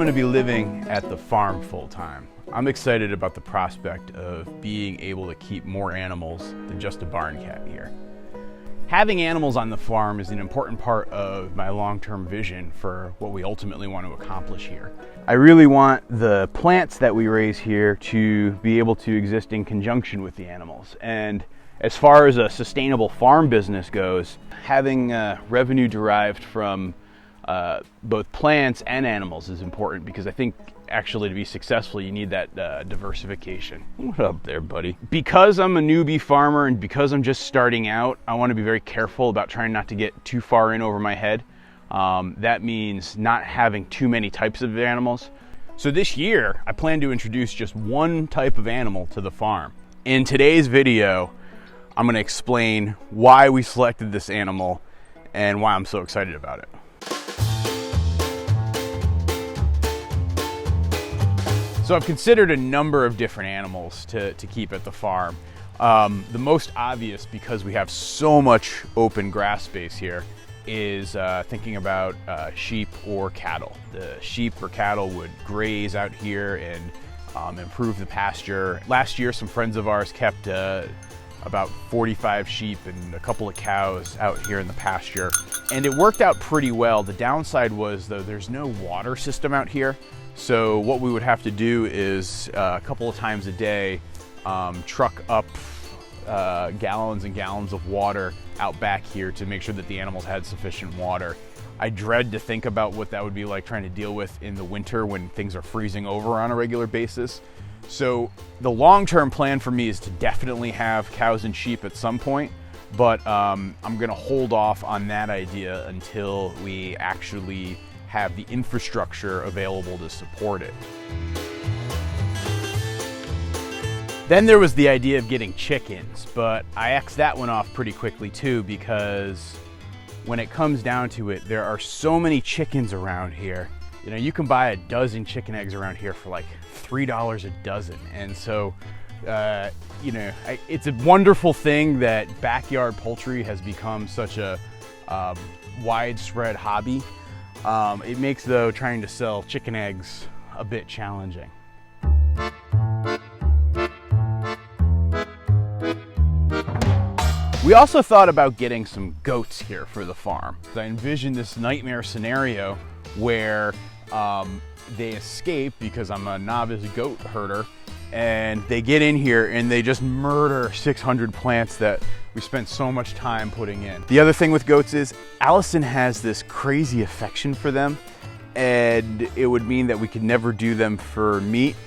going to be living at the farm full time, I'm excited about the prospect of being able to keep more animals than just a barn cat here. Having animals on the farm is an important part of my long-term vision for what we ultimately want to accomplish here. I really want the plants that we raise here to be able to exist in conjunction with the animals. And as far as a sustainable farm business goes, having revenue derived from both plants and animals is important, because I think actually to be successful you need that diversification. What up there, buddy? Because I'm a newbie farmer and because I'm just starting out, I want to be very careful about trying not to get too far in over my head. That means not having too many types of animals. So this year I plan to introduce just one type of animal to the farm. In today's video I'm going to explain why we selected this animal and why I'm so excited about it. So I've considered a number of different animals to keep at the farm. The most obvious, because we have so much open grass space here, is thinking about sheep or cattle. The sheep or cattle would graze out here and improve the pasture. Last year some friends of ours kept about 45 sheep and a couple of cows out here in the pasture, and it worked out pretty well. The downside was, though, there's no water system out here. So what we would have to do is a couple of times a day truck up gallons and gallons of water out back here to make sure that the animals had sufficient water. I dread to think about what that would be like trying to deal with in the winter when things are freezing over on a regular basis. So the long-term plan for me is to definitely have cows and sheep at some point, but I'm gonna hold off on that idea until we actually have the infrastructure available to support it. Then there was the idea of getting chickens, but I X'd that one off pretty quickly too, because when it comes down to it, there are so many chickens around here. You know, you can buy a dozen chicken eggs around here for like $3 a dozen. And so, you know, it's a wonderful thing that backyard poultry has become such a widespread hobby. It makes, though, trying to sell chicken eggs a bit challenging. We also thought about getting some goats here for the farm. I envisioned this nightmare scenario where they escape, because I'm a novice goat herder, and they get in here and they just murder 600 plants that we spent so much time putting in. The other thing with goats is Allison has this crazy affection for them, and it would mean that we could never do them for meat,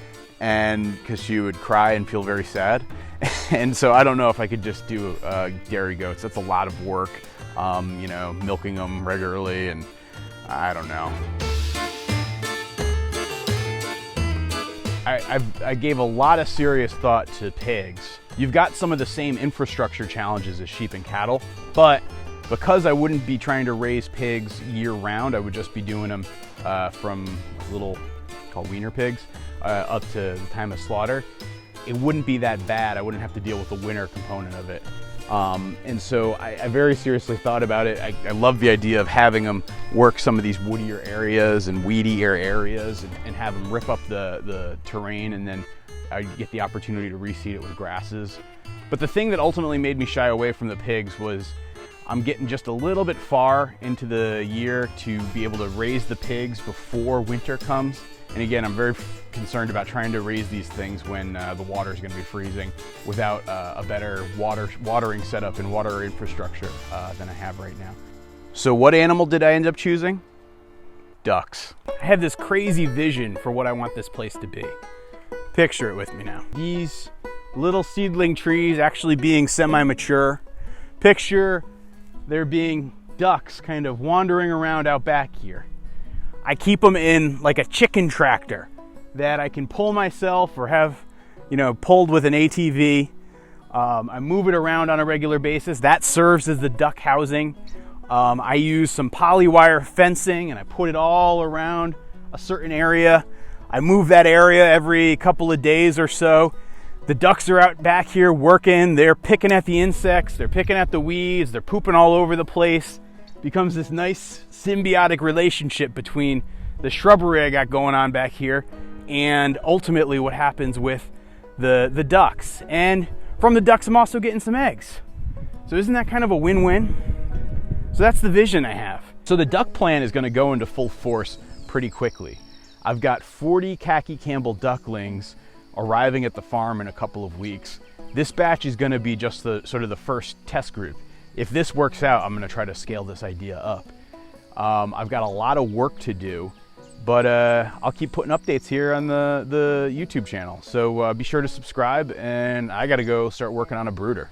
and because she would cry and feel very sad. And so I don't know if I could just do dairy goats. That's a lot of work, you know, milking them regularly, and I don't know. I gave a lot of serious thought to pigs. You've got some of the same infrastructure challenges as sheep and cattle, but because I wouldn't be trying to raise pigs year round, I would just be doing them from little, called wiener pigs, up to the time of slaughter. It wouldn't be that bad. I wouldn't have to deal with the winter component of it. And so I very seriously thought about it. I love the idea of having them work some of these woodier areas and weedier areas and have them rip up the terrain, and then I get the opportunity to reseed it with grasses. But the thing that ultimately made me shy away from the pigs was I'm getting just a little bit far into the year to be able to raise the pigs before winter comes. And again, I'm very concerned about trying to raise these things when the water is going to be freezing without a better watering setup and water infrastructure than I have right now. So what animal did I end up choosing? Ducks. I have this crazy vision for what I want this place to be. Picture it with me now. These little seedling trees actually being semi-mature. Picture there being ducks kind of wandering around out back here. I keep them in like a chicken tractor that I can pull myself or have, you know, pulled with an ATV. I move it around on a regular basis. That serves as the duck housing. I use some polywire fencing and I put it all around a certain area. I move that area every couple of days or so. The ducks are out back here working. They're picking at the insects. They're picking at the weeds. They're pooping all over the place. Becomes this nice symbiotic relationship between the shrubbery I got going on back here, and ultimately what happens with the ducks. And from the ducks, I'm also getting some eggs. So isn't that kind of a win-win? So that's the vision I have. So the duck plan is going to go into full force pretty quickly. I've got 40 Khaki Campbell ducklings arriving at the farm in a couple of weeks. This batch is going to be just the sort of the first test group. If this works out, I'm going to try to scale this idea up. I've got a lot of work to do, but I'll keep putting updates here on the YouTube channel. So be sure to subscribe, and I got to go start working on a brooder.